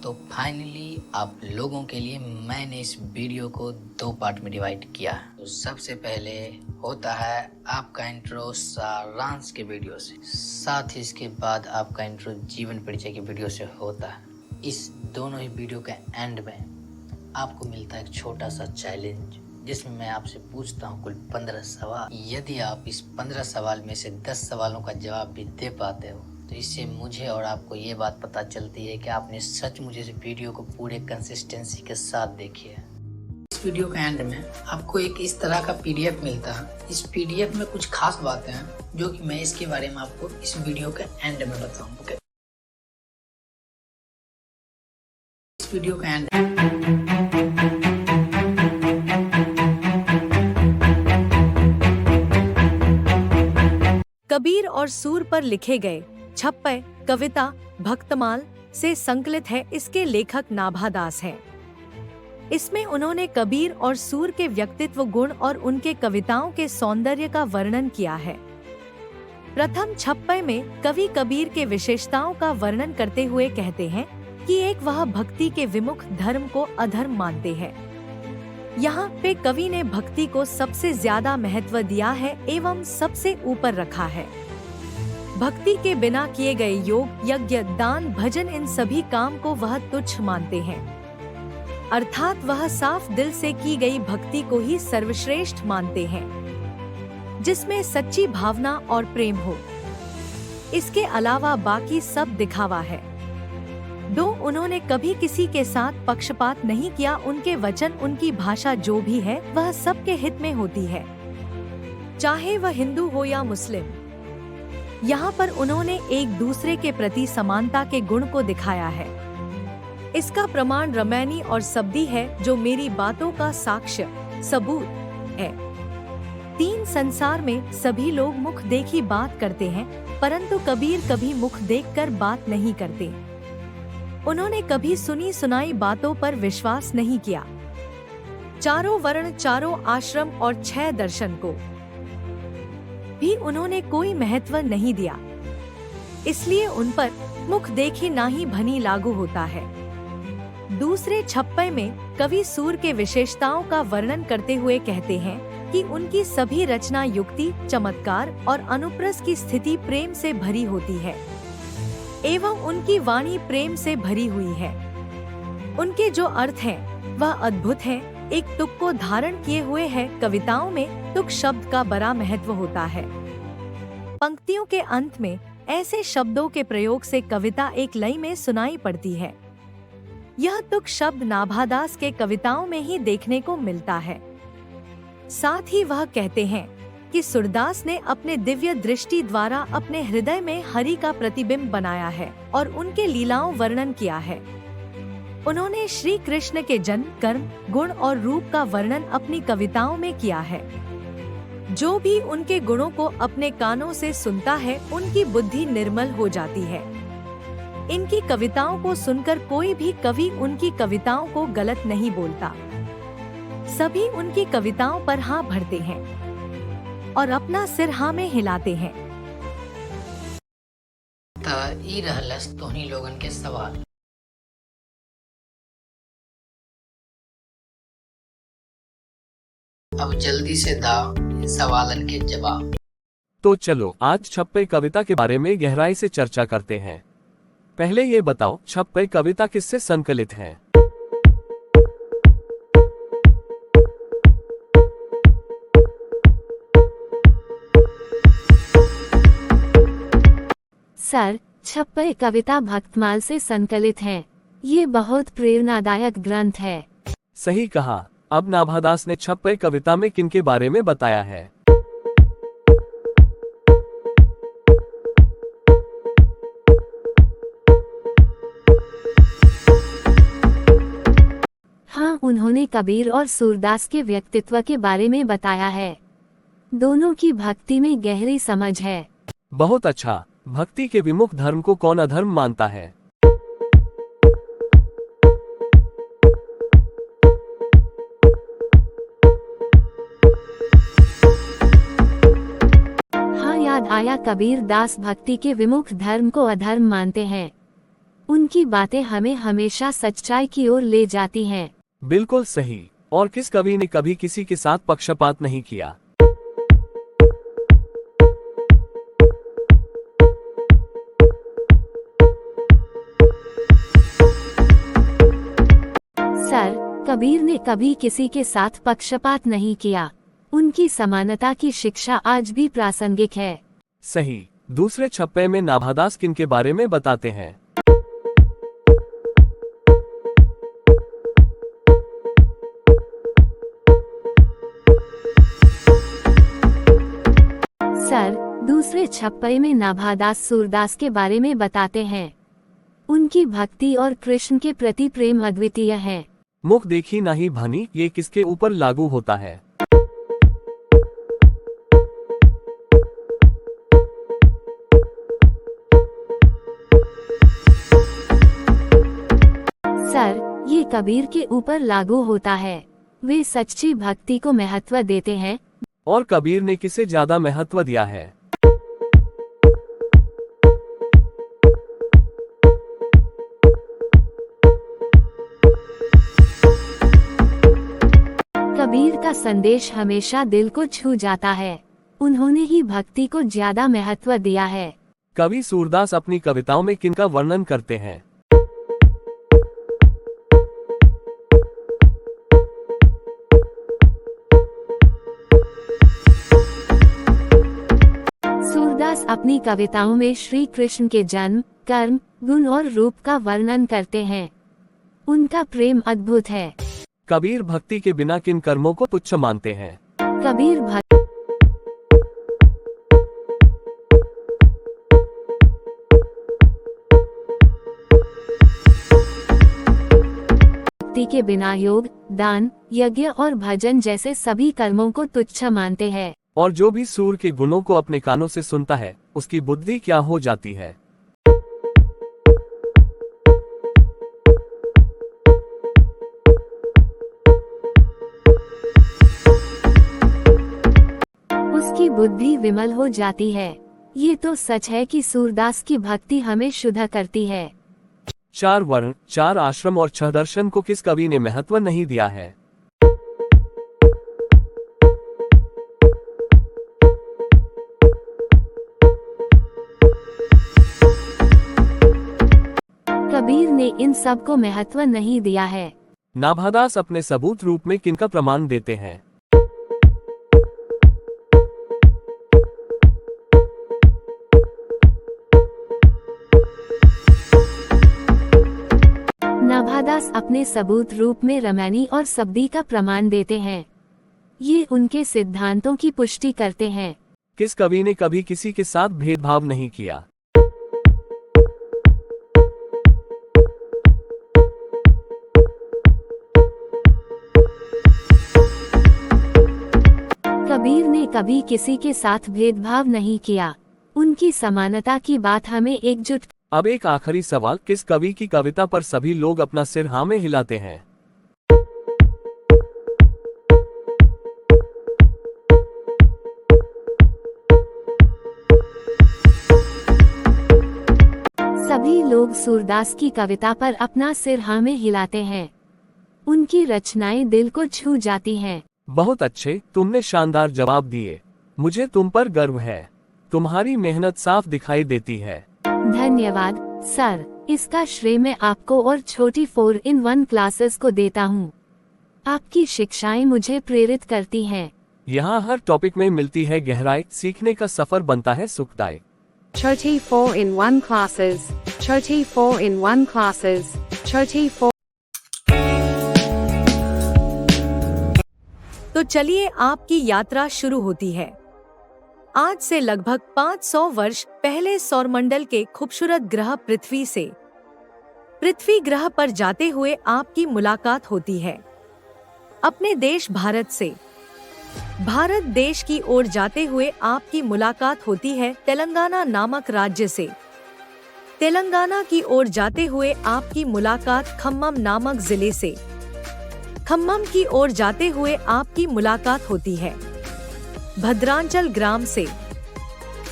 तो फाइनली आप लोगों के लिए मैंने इस वीडियो को 2 पार्ट में डिवाइड किया। तो सबसे पहले होता है आपका इंट्रो सारांश के वीडियो से, साथ ही इसके बाद आपका इंट्रो जीवन परिचय के वीडियो से होता है। इस दोनों ही वीडियो के एंड में आपको मिलता है एक छोटा सा चैलेंज, जिसमें मैं आपसे पूछता हूँ कुल 15 सवाल। यदि आप इस 15 सवाल में से 10 सवालों का जवाब भी दे पाते हो तो इससे मुझे और आपको ये बात पता चलती है कि आपने सच मुझे इस वीडियो को पूरे कंसिस्टेंसी के साथ देखी है। इस वीडियो के एंड में आपको एक इस तरह का पीडीएफ मिलता है। इस पीडीएफ में कुछ खास बातें हैं जो कि मैं इसके बारे में आपको इस वीडियो के एंड में बताऊंगा। इस वीडियो के एंड कबीर और सूर पर लिखे गए छप्पय कविता भक्तमाल से संकलित है। इसके लेखक नाभादास हैं। इसमें उन्होंने कबीर और सूर के व्यक्तित्व गुण और उनके कविताओं के सौंदर्य का वर्णन किया है। प्रथम छप्पय में कवि कबीर के विशेषताओं का वर्णन करते हुए कहते हैं कि एक वह भक्ति के विमुख धर्म को अधर्म मानते हैं। यहाँ पे कवि ने भक्ति को सबसे ज्यादा महत्व दिया है एवं सबसे ऊपर रखा है। भक्ति के बिना किए गए योग, यज्ञ, दान, भजन, इन सभी काम को वह तुच्छ मानते हैं। अर्थात वह साफ दिल से की गई भक्ति को ही सर्वश्रेष्ठ मानते हैं, जिसमें सच्ची भावना और प्रेम हो। इसके अलावा बाकी सब दिखावा है। उन्होंने कभी किसी के साथ पक्षपात नहीं किया। उनके वचन, उनकी भाषा जो भी है वह सबके हित में होती है, चाहे वह हिंदू हो या मुस्लिम। यहाँ पर उन्होंने एक दूसरे के प्रति समानता के गुण को दिखाया है। इसका प्रमाण रमैनी और सब्दी है, जो मेरी बातों का साक्ष्य सबूत है। 3 संसार में सभी लोग मुख देखी बात करते हैं, परंतु कबीर कभी मुख देखकर बात नहीं करते। उन्होंने कभी सुनी सुनाई बातों पर विश्वास नहीं किया। चारों वर्ण, चारों आश्रम और 6 दर्शन को भी उन्होंने कोई महत्व नहीं दिया। इसलिए उन पर मुख देखी ना ही भनी लागू होता है। दूसरे छप्पय में कवि सूर के विशेषताओं का वर्णन करते हुए कहते हैं कि उनकी सभी रचना युक्ति, चमत्कार और अनुप्रास की स्थिति प्रेम से भरी होती है एवं उनकी वाणी प्रेम से भरी हुई है। उनके जो अर्थ हैं वह अद्भुत हैं, एक तुक को धारण किए हुए है। कविताओं में तुक शब्द का बड़ा महत्व होता है। पंक्तियों के अंत में ऐसे शब्दों के प्रयोग से कविता एक लय में सुनाई पड़ती है। यह तुक शब्द नाभादास के कविताओं में ही देखने को मिलता है। साथ ही वह कहते हैं कि सूरदास ने अपने दिव्य दृष्टि द्वारा अपने हृदय में हरि का प्रतिबिंब बनाया है और उनके लीलाओं वर्णन किया है। उन्होंने श्री कृष्ण के जन्म, कर्म, गुण और रूप का वर्णन अपनी कविताओं में किया है। जो भी उनके गुणों को अपने कानों से सुनता है, उनकी बुद्धि निर्मल हो जाती है। इनकी कविताओं को सुनकर कोई भी कवि उनकी कविताओं को गलत नहीं बोलता। सभी उनकी कविताओं पर हाँ भरते हैं और अपना सिर हाँ में हिलाते हैं। ई रहलस तोहनी लोगन के सवाल। अब जल्दी से दाओ इन सवालन के जवाब। तो चलो आज छप्पय कविता के बारे में गहराई से चर्चा करते हैं। पहले ये बताओ, छप्पय कविता किससे संकलित है? सर, छप्पय कविता भक्तमाल से संकलित है। ये बहुत प्रेरणादायक ग्रंथ है। सही कहा। अब नाभादास ने छप्पय कविता में किनके बारे में बताया है? हाँ, उन्होंने कबीर और सूरदास के व्यक्तित्व के बारे में बताया है। दोनों की भक्ति में गहरी समझ है। बहुत अच्छा। भक्ति के विमुख धर्म को कौन अधर्म मानता है? हाँ, याद आया। कबीर दास भक्ति के विमुख धर्म को अधर्म मानते हैं। उनकी बातें हमें हमेशा सच्चाई की ओर ले जाती हैं। बिल्कुल सही। और किस कवि ने कभी किसी के साथ पक्षपात नहीं किया? सर, कबीर ने कभी किसी के साथ पक्षपात नहीं किया। उनकी समानता की शिक्षा आज भी प्रासंगिक है। सही। दूसरे छप्पे में नाभादास किनके बारे में बताते हैं? सर, दूसरे छप्पे में नाभादास सूरदास के बारे में बताते हैं। उनकी भक्ति और कृष्ण के प्रति प्रेम अद्वितीय है। मुख देखी नहीं भानी, ये किसके ऊपर लागू होता है? सर, ये कबीर के ऊपर लागू होता है। वे सच्ची भक्ति को महत्व देते हैं। और कबीर ने किसे ज्यादा महत्व दिया है? कबीर का संदेश हमेशा दिल को छू जाता है। उन्होंने ही भक्ति को ज्यादा महत्व दिया है। कवि सूरदास अपनी कविताओं में किनका वर्णन करते हैं? सूरदास अपनी कविताओं में श्री कृष्ण के जन्म, कर्म, गुण और रूप का वर्णन करते हैं। उनका प्रेम अद्भुत है। कबीर भक्ति के बिना किन कर्मों को तुच्छ मानते हैं? कबीर भक्ति के बिना योग, दान, यज्ञ और भजन जैसे सभी कर्मों को तुच्छ मानते हैं। और जो भी सूर के गुणों को अपने कानों से सुनता है, उसकी बुद्धि क्या हो जाती है? उसकी बुद्धि विमल हो जाती है। ये तो सच है कि सूरदास की भक्ति हमें शुद्ध करती है। 4 वर्ण, 4 आश्रम और 6 दर्शन को किस कवि ने महत्व नहीं दिया है? कबीर ने इन सब को महत्व नहीं दिया है। नाभादास अपने सबूत रूप में किनका प्रमाण देते हैं? नाभादास अपने सबूत रूप में रामायणी और शब्दी का प्रमाण देते हैं। ये उनके सिद्धांतों की पुष्टि करते हैं। किस कवि ने कभी किसी के साथ भेदभाव नहीं किया? कबीर ने कभी किसी के साथ भेदभाव नहीं किया। उनकी समानता की बात हमें एकजुट। अब एक आखिरी सवाल, किस कवि की कविता पर सभी लोग अपना सिर हाँ में हिलाते हैं? सभी लोग सूरदास की कविता पर अपना सिर हाँ में हिलाते हैं। उनकी रचनाएं दिल को छू जाती हैं। बहुत अच्छे, तुमने शानदार जवाब दिए। मुझे तुम पर गर्व है। तुम्हारी मेहनत साफ दिखाई देती है। धन्यवाद सर, इसका श्रेय मैं आपको और छोटी 4-in-1 क्लासेस को देता हूँ। आपकी शिक्षाएं मुझे प्रेरित करती हैं। यहाँ हर टॉपिक में मिलती है गहराई, सीखने का सफर बनता है सुखदायक। Choti 4-in-1 classes. Choti 4-in-1 classes. Choti 4. तो चलिए आपकी यात्रा शुरू होती है। आज से लगभग 500 वर्ष पहले सौरमंडल के खूबसूरत ग्रह पृथ्वी ग्रह पर जाते हुए आपकी मुलाकात होती है। अपने देश भारत से भारत देश की ओर जाते हुए आपकी मुलाकात होती है तेलंगाना नामक राज्य से। तेलंगाना की ओर जाते हुए आपकी मुलाकात खम्मम नामक जिले से। खम्मम की ओर जाते हुए आपकी मुलाकात होती है भद्रांचल ग्राम से।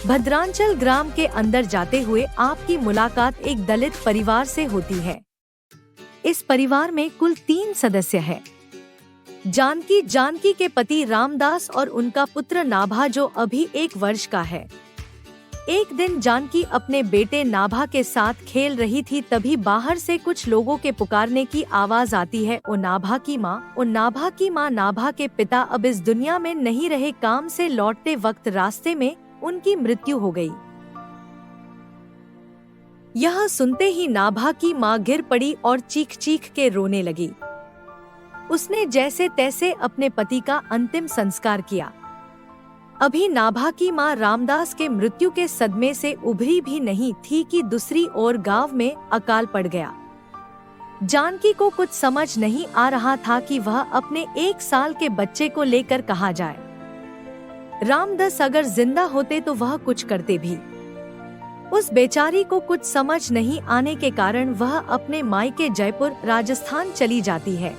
भद्रांचल ग्राम के अंदर जाते हुए आपकी मुलाकात एक दलित परिवार से होती है। इस परिवार में कुल 3 सदस्य हैं। जानकी के पति रामदास और उनका पुत्र नाभा जो अभी 1 वर्ष का है। एक दिन जानकी अपने बेटे नाभा के साथ खेल रही थी, तभी बाहर से कुछ लोगों के पुकारने की आवाज आती है। ओ नाभा की माँ, ओ नाभा की माँ। नाभा के पिता अब इस दुनिया में नहीं रहे। काम से लौटते वक्त रास्ते में उनकी मृत्यु हो गई। यह सुनते ही नाभा की माँ गिर पड़ी और चीख चीख के रोने लगी। उसने जैसे तैसे अपने पति का अंतिम संस्कार किया। अभी नाभा की माँ रामदास के मृत्यु के सदमे से उभरी भी नहीं थी कि दूसरी ओर गांव में अकाल पड़ गया। जानकी को कुछ समझ नहीं आ रहा था कि वह अपने 1 साल के बच्चे को लेकर कहाँ जाए। रामदास अगर जिंदा होते तो वह कुछ करते भी। उस बेचारी को कुछ समझ नहीं आने के कारण वह अपने मायके जयपुर राजस्थान चली जाती है।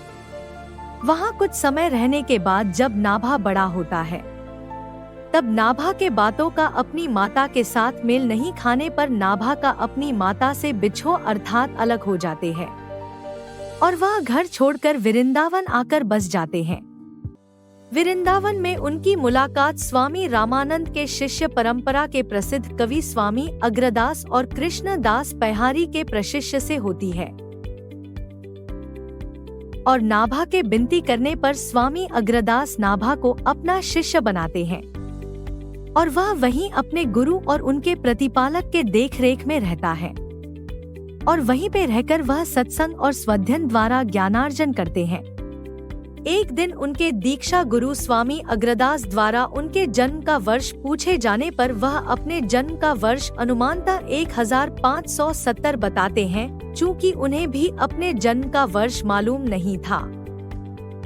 वहाँ कुछ समय रहने के बाद जब नाभा बड़ा होता है, तब नाभा के बातों का अपनी माता के साथ मेल नहीं खाने पर नाभा का अपनी माता से बिछो अर्थात अलग हो जाते हैं और वह घर छोड़कर वृंदावन आकर बस जाते हैं। वृंदावन में उनकी मुलाकात स्वामी रामानंद के शिष्य परंपरा के प्रसिद्ध कवि स्वामी अग्रदास और कृष्णदास पैहारी के प्रशिष्य से होती है और नाभा के विनती करने पर स्वामी अग्रदास नाभा को अपना शिष्य बनाते हैं और वह वहीं अपने गुरु और उनके प्रतिपालक के देखरेख में रहता है और वहीं पे रहकर वह सत्संग और स्वाध्ययन द्वारा ज्ञानार्जन करते हैं। एक दिन उनके दीक्षा गुरु स्वामी अग्रदास द्वारा उनके जन्म का वर्ष पूछे जाने पर वह अपने जन्म का वर्ष अनुमानतः 1570 बताते हैं, चूँकि उन्हें भी अपने जन्म का वर्ष मालूम नहीं था।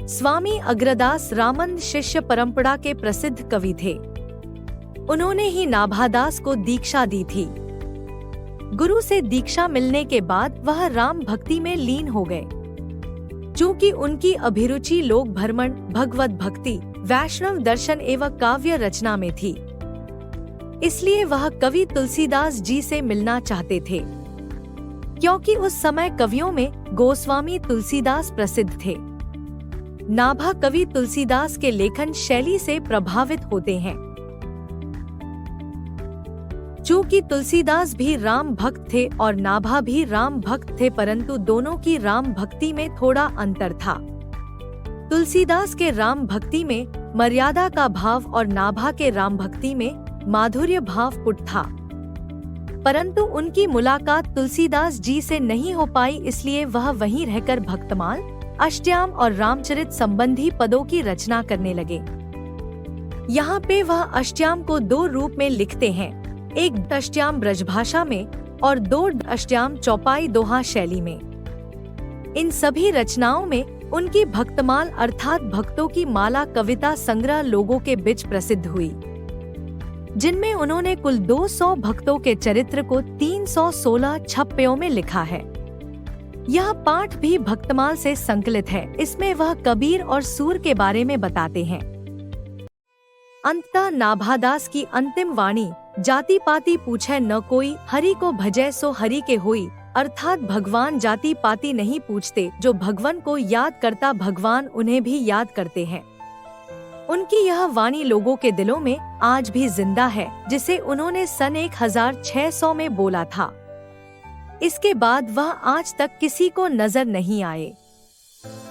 स्वामी अग्रदास रामानंद शिष्य परंपरा के प्रसिद्ध कवि थे। उन्होंने ही नाभादास को दीक्षा दी थी। गुरु से दीक्षा मिलने के बाद वह राम भक्ति में लीन हो गए। चूँकि उनकी अभिरुचि लोक भ्रमण, भगवत भक्ति, वैष्णव दर्शन एवं काव्य रचना में थी, इसलिए वह कवि तुलसीदास जी से मिलना चाहते थे। क्योंकि उस समय कवियों में गोस्वामी तुलसीदास प्रसिद्ध थे। नाभा कवि तुलसीदास के लेखन शैली से प्रभावित होते हैं। चूँकि तुलसीदास भी राम भक्त थे और नाभा भी राम भक्त थे, परंतु दोनों की राम भक्ति में थोड़ा अंतर था। तुलसीदास के राम भक्ति में मर्यादा का भाव और नाभा के राम भक्ति में माधुर्य भाव पुट था। परंतु उनकी मुलाकात तुलसीदास जी से नहीं हो पाई, इसलिए वह वहीं रहकर भक्तमाल, अष्टयाम और रामचरित संबंधी पदों की रचना करने लगे। यहाँ पे वह अष्टयाम को 2 रूप में लिखते हैं, एक अष्टयाम ब्रजभाषा में और 2 अष्टयाम चौपाई दोहा शैली में। इन सभी रचनाओं में उनकी भक्तमाल अर्थात भक्तों की माला कविता संग्रह लोगों के बीच प्रसिद्ध हुई, जिनमें उन्होंने कुल 200 भक्तों के चरित्र को 316 छप्पयों में लिखा है। यह पाठ भी भक्तमाल से संकलित है। इसमें वह कबीर और सूर के बारे में बताते हैं। अंततः नाभादास की अंतिम वाणी जाति पाति पूछे न कोई, हरि को भजै सो हरि के होई, अर्थात भगवान जाति पाति नहीं पूछते, जो भगवान को याद करता भगवान उन्हें भी याद करते हैं। उनकी यह वाणी लोगों के दिलों में आज भी जिंदा है, जिसे उन्होंने सन 1600 में बोला था। इसके बाद वह आज तक किसी को नजर नहीं आए।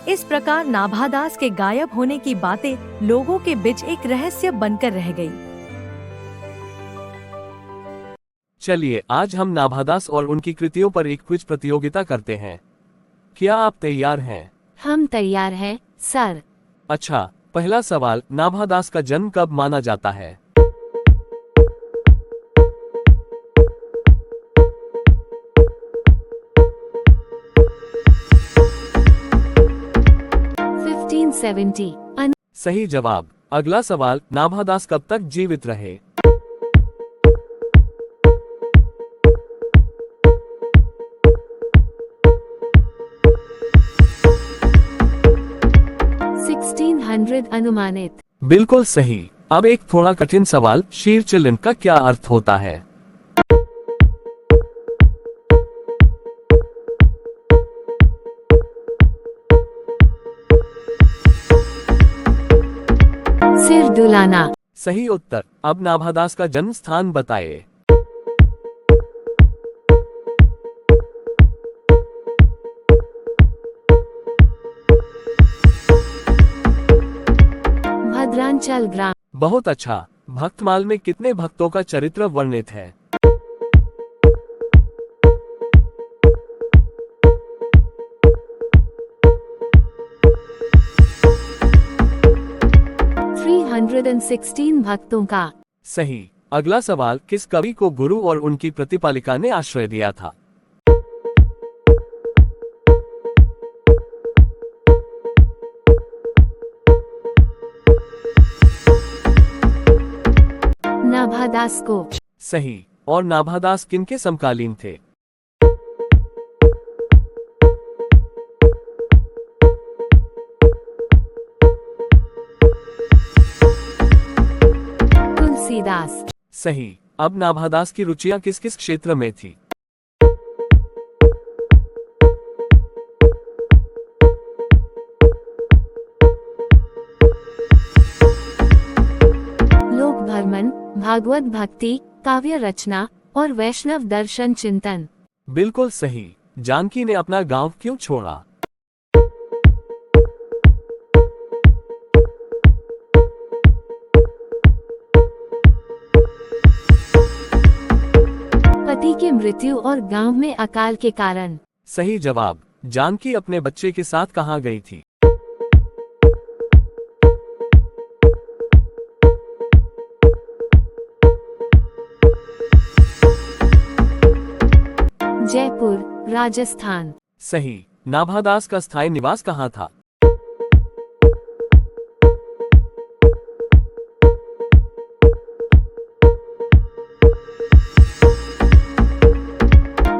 इस प्रकार नाभादास के गायब होने की बातें लोगों के बीच एक रहस्य बनकर रह गई। चलिए आज हम नाभादास और उनकी कृतियों पर एक क्विज प्रतियोगिता करते हैं। क्या आप तैयार हैं? हम तैयार हैं, सर। अच्छा, पहला सवाल, नाभादास का जन्म कब माना जाता है? सही जवाब। अगला सवाल, नाभादास कब तक जीवित रहे? अनुमानित। बिल्कुल सही। अब एक थोड़ा कठिन सवाल, शीर चिल्ड्रन का क्या अर्थ होता है? सिर डुलाना। सही उत्तर। अब नाभादास का जन्म स्थान बताइए। भद्रांचल ग्राम। बहुत अच्छा। भक्तमाल में कितने भक्तों का चरित्र वर्णित है? भक्तों का। सही। अगला सवाल, किस कवि को गुरु और उनकी प्रतिपालिका ने आश्रय दिया था? नाभादास को। सही। और नाभादास किनके समकालीन थे? तुलसीदास। सही। अब नाभादास की रुचियां किस किस क्षेत्र में थी? लोक भ्रमण, भागवत भक्ति, काव्य रचना और वैष्णव दर्शन चिंतन। बिल्कुल सही। जानकी ने अपना गांव क्यों छोड़ा? पति की मृत्यु और गांव में अकाल के कारण। सही जवाब। जानकी अपने बच्चे के साथ कहाँ गई थी? जयपुर, राजस्थान। सही। नाभादास का स्थायी निवास कहाँ था?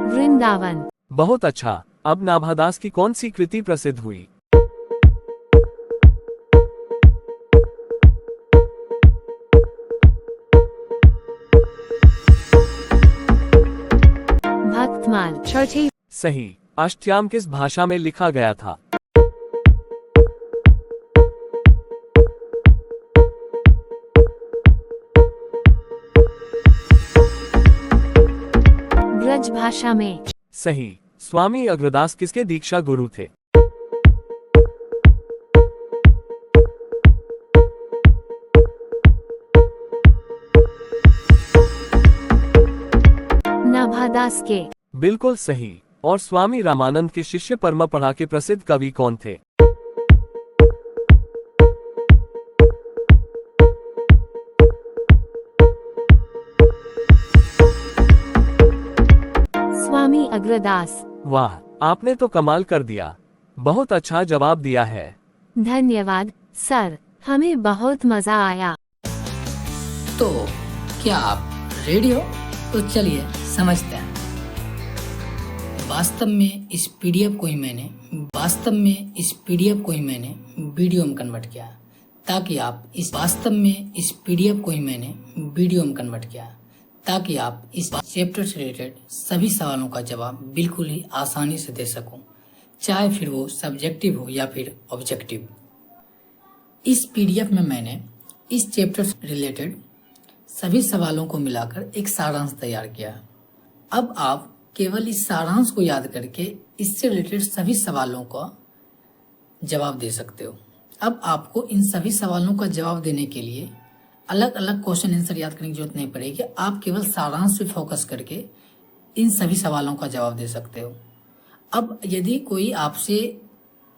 वृंदावन। बहुत अच्छा। अब नाभादास की कौन सी कृति प्रसिद्ध हुई? भक्तमाल। Choti सही। अष्टयाम किस भाषा में लिखा गया था? ब्रज भाषा में। सही। स्वामी अग्रदास किसके दीक्षा गुरु थे? नाभादास के। बिल्कुल सही। और स्वामी रामानंद के शिष्य परमपढ़ा के प्रसिद्ध कवि कौन थे? स्वामी अग्रदास। वाह, आपने तो कमाल कर दिया। बहुत अच्छा जवाब दिया है। धन्यवाद सर, हमें बहुत मजा आया। तो क्या आप रेडी हो? तो चलिए समझते हैं। वास्तव में इस पीडीएफ को ही मैंने वीडियो में कन्वर्ट किया ताकि आप इस चैप्टर से रिलेटेड सभी सवालों का जवाब बिल्कुल ही आसानी से दे सकूं, चाहे फिर वो सब्जेक्टिव हो या फिर ऑब्जेक्टिव। इस पीडीएफ में मैंने इस चैप्टर से रिलेटेड सभी सवालों को मिलाकर एक सारांश तैयार किया। अब आप केवल इस सारांश को याद करके इससे रिलेटेड सभी सवालों का जवाब दे सकते हो। अब आपको इन सभी सवालों का जवाब देने के लिए अलग अलग क्वेश्चन आंसर याद करने की जरूरत नहीं पड़ेगी। आप केवल सारांश पे फोकस करके इन सभी सवालों का जवाब दे सकते हो। अब यदि कोई आपसे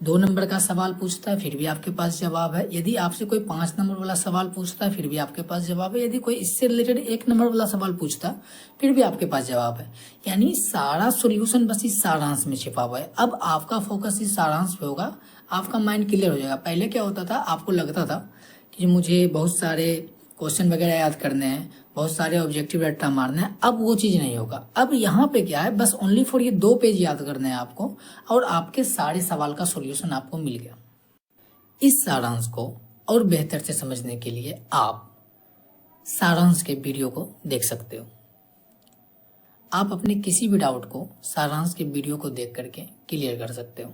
2 नंबर का सवाल पूछता है फिर भी आपके पास जवाब है, यदि आपसे कोई 5 नंबर वाला सवाल पूछता है फिर भी आपके पास जवाब है, यदि कोई इससे रिलेटेड 1 नंबर वाला सवाल पूछता है फिर भी आपके पास जवाब है। यानी सारा सॉल्यूशन बस इस सारांश में छिपा हुआ है। अब आपका फोकस इस सारांश पे होगा, आपका माइंड क्लियर हो जाएगा। पहले क्या होता था, आपको लगता था कि मुझे बहुत सारे क्वेश्चन वगैरह याद करने हैं, बहुत सारे ऑब्जेक्टिव रट्टा मारना है। अब वो चीज नहीं होगा। अब यहाँ पे क्या है, बस ओनली फॉर ये 2 पेज याद करने हैं आपको और आपके सारे सवाल का सॉल्यूशन आपको मिल गया। इस सारांश को और बेहतर से समझने के लिए आप सारांश के वीडियो को देख सकते हो। आप अपने किसी भी डाउट को सारांश के वीडियो को देख करके क्लियर कर सकते हो।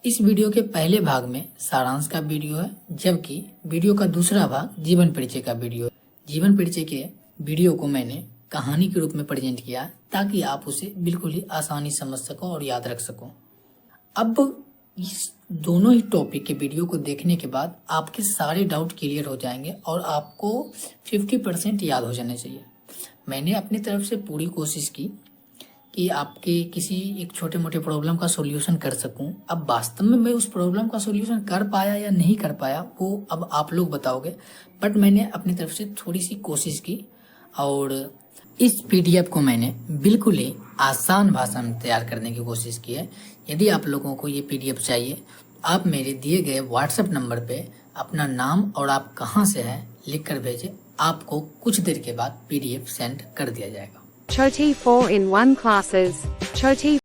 इस वीडियो के पहले भाग में सारांश का वीडियो है, जबकि वीडियो का दूसरा भाग जीवन परिचय का वीडियो है। जीवन परिचय के वीडियो को मैंने कहानी के रूप में प्रेजेंट किया ताकि आप उसे बिल्कुल ही आसानी समझ सको और याद रख सको। अब इस दोनों ही टॉपिक के वीडियो को देखने के बाद आपके सारे डाउट क्लियर हो जाएंगे और आपको 50% याद हो जाने चाहिए। मैंने अपनी तरफ से पूरी कोशिश की कि आपके किसी एक छोटे मोटे प्रॉब्लम का सॉल्यूशन कर सकूं। अब वास्तव में मैं उस प्रॉब्लम का सॉल्यूशन कर पाया या नहीं कर पाया वो अब आप लोग बताओगे, बट मैंने अपनी तरफ से थोड़ी सी कोशिश की और इस PDF को मैंने बिल्कुल ही आसान भाषा में तैयार करने की कोशिश की है। यदि आप लोगों को ये PDF चाहिए, आप मेरे दिए गए WhatsApp नंबर पे अपना नाम और आप कहाँ से हैं लिख कर भेजें। आपको कुछ देर के बाद PDF सेंड कर दिया जाएगा। Choti 4-in-1 classes. Choti